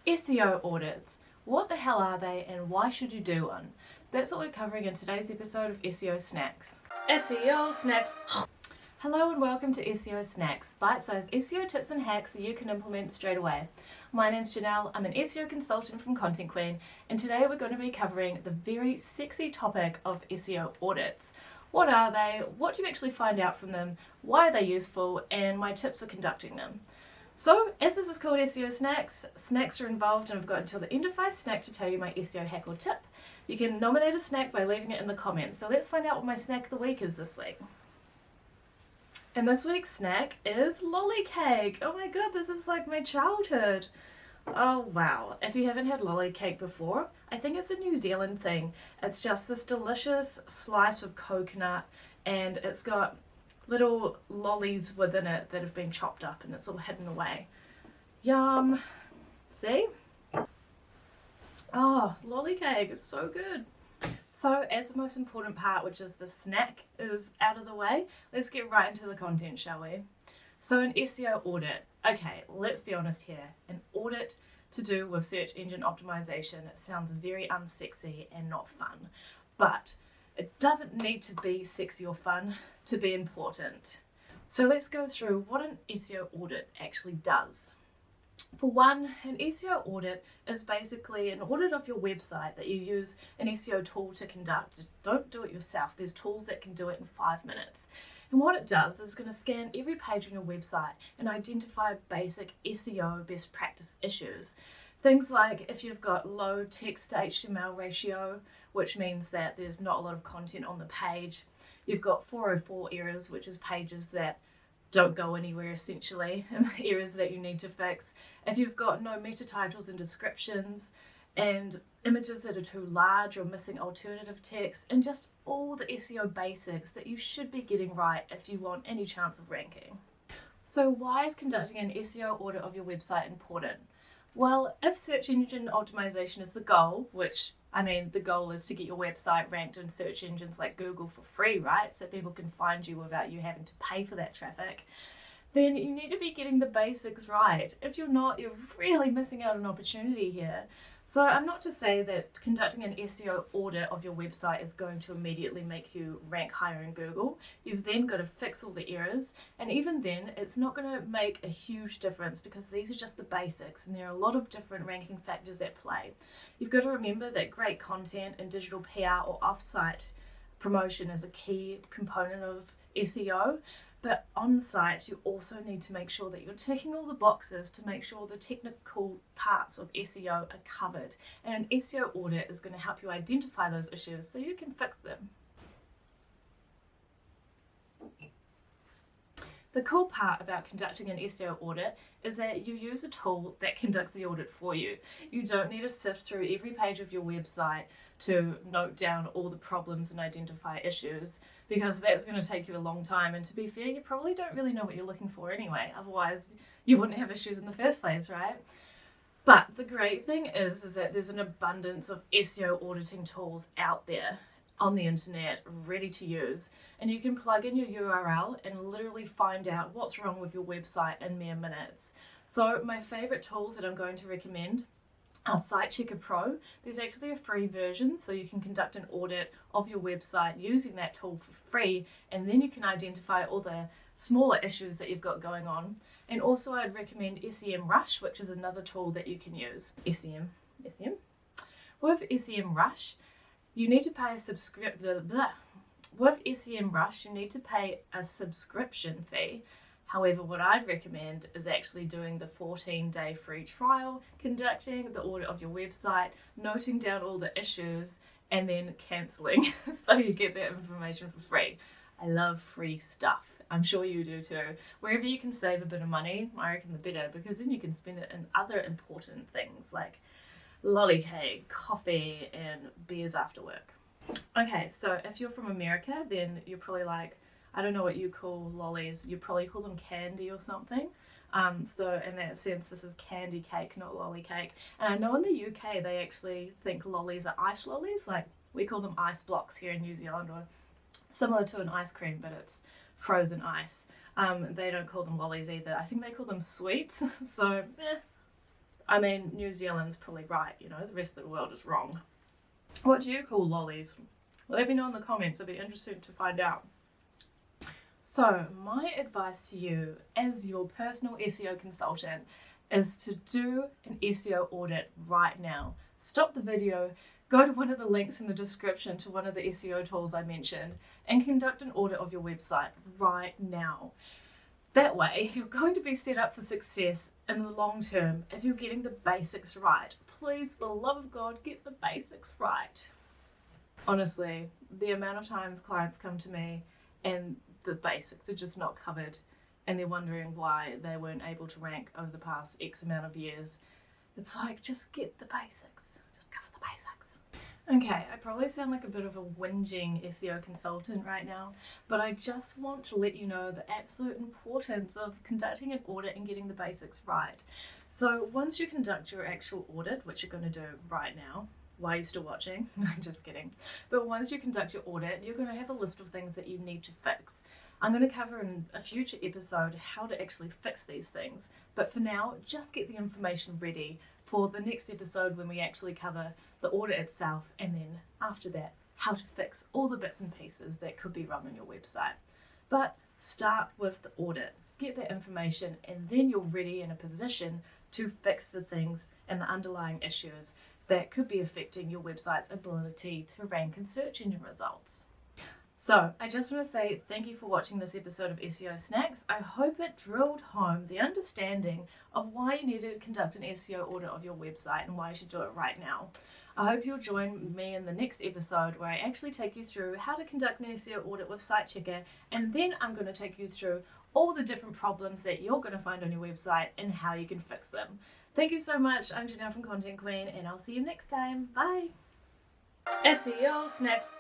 SEO audits. What the hell are they and why should you do one? That's what we're covering in today's episode of SEO Snacks. SEO Snacks. Hello and welcome to SEO Snacks, bite-sized SEO tips and hacks that you can implement straight away. My name's Janelle, I'm an SEO consultant from ContentQueen, and today we're going to be covering the very sexy topic of SEO audits. What are they? What do you actually find out from them? Why are they useful? And my tips for conducting them. So, as this is called SEO Snacks, snacks are involved and I've got until the end of my snack to tell you my SEO hack or tip. You can nominate a snack by leaving it in the comments. So let's find out what my snack of the week is this week. And this week's snack is lolly cake. Oh my god, this is like my childhood. Oh wow, if you haven't had lolly cake before, I think it's a New Zealand thing. It's just this delicious slice of coconut and it's got little lollies within it that have been chopped up and it's all hidden away. Yum! See? Oh, lolly cake, it's so good. So as the most important part, which is the snack, is out of the way, let's get right into the content, shall we? So an SEO audit. Okay, let's be honest here. An audit to do with search engine optimization, it sounds very unsexy and not fun. But it doesn't need to be sexy or fun to be important. So let's go through what an SEO audit actually does. For one, an SEO audit is basically an audit of your website that you use an SEO tool to conduct. Don't do it yourself. There's tools that can do it in 5 minutes. And what it does is going to scan every page on your website and identify basic SEO best practice issues. Things like if you've got low text to HTML ratio, which means that there's not a lot of content on the page. You've got 404 errors, which is pages that don't go anywhere essentially, and the errors that you need to fix. If you've got no meta titles and descriptions, and images that are too large or missing alternative text, and just all the SEO basics that you should be getting right if you want any chance of ranking. So why is conducting an SEO audit of your website important? Well, if search engine optimization is the goal, which the goal is to get your website ranked in search engines like Google for free, right? So people can find you without you having to pay for that traffic. Then you need to be getting the basics right. If you're not, you're really missing out on an opportunity here. So I'm not to say that conducting an SEO audit of your website is going to immediately make you rank higher in Google. You've then got to fix all the errors, and even then it's not going to make a huge difference because these are just the basics and there are a lot of different ranking factors at play. You've got to remember that great content and digital PR or off-site promotion is a key component of SEO. But on site, you also need to make sure that you're ticking all the boxes to make sure the technical parts of SEO are covered. And an SEO audit is going to help you identify those issues so you can fix them. The cool part about conducting an SEO audit is that you use a tool that conducts the audit for you. You don't need to sift through every page of your website to note down all the problems and identify issues, because that's going to take you a long time, and to be fair, you probably don't really know what you're looking for anyway, otherwise you wouldn't have issues in the first place, right? But the great thing is that there's an abundance of SEO auditing tools out there on the internet ready to use, and you can plug in your URL and literally find out what's wrong with your website in mere minutes. So my favorite tools that I'm going to recommend are Site Checker Pro. There's actually a free version, so you can conduct an audit of your website using that tool for free, and then you can identify all the smaller issues that you've got going on. And also I'd recommend SEMRush, which is another tool that you can use. SEM. With SEMRush, you need to pay a subscription fee. However, what I'd recommend is actually doing the 14-day free trial, conducting the audit of your website, noting down all the issues, and then cancelling so you get that information for free. I love free stuff. I'm sure you do too. Wherever you can save a bit of money, I reckon the better, because then you can spend it in other important things like lolly cake, coffee, and beers after work. Okay, so if you're from America, then you're probably like, I don't know what you call lollies, you probably call them candy or something. So in that sense, this is candy cake, not lolly cake. And I know in the UK, they actually think lollies are ice lollies, like we call them ice blocks here in New Zealand, or similar to an ice cream, but it's frozen ice. They don't call them lollies either. I think they call them sweets. So I mean, New Zealand's probably right, you know, the rest of the world is wrong. What do you call lollies? Let me know in the comments, it'd be interesting to find out. So my advice to you as your personal SEO consultant is to do an SEO audit right now. Stop the video, go to one of the links in the description to one of the SEO tools I mentioned and conduct an audit of your website right now. That way, you're going to be set up for success in the long term if you're getting the basics right. Please, for the love of God, get the basics right. Honestly, the amount of times clients come to me and the basics are just not covered and they're wondering why they weren't able to rank over the past X amount of years. It's like, just get the basics. Just cover the basics. Okay, I probably sound like a bit of a whinging SEO consultant right now, but I just want to let you know the absolute importance of conducting an audit and getting the basics right. So once you conduct your actual audit, which you're going to do right now, why are you still watching? Just kidding. But once you conduct your audit, you're going to have a list of things that you need to fix. I'm going to cover in a future episode how to actually fix these things. But for now, just get the information ready for the next episode when we actually cover the audit itself, and then after that, how to fix all the bits and pieces that could be wrong on your website. But start with the audit. Get that information, and then you're ready in a position to fix the things and the underlying issues that could be affecting your website's ability to rank and search engine results. So I just want to say thank you for watching this episode of SEO Snacks. I hope it drilled home the understanding of why you need to conduct an SEO audit of your website and why you should do it right now. I hope you'll join me in the next episode where I actually take you through how to conduct an SEO audit with SiteChecker, and then I'm going to take you through all the different problems that you're going to find on your website and how you can fix them. Thank you so much. I'm Janelle from ContentQueen, and I'll see you next time. Bye. SEO Snacks.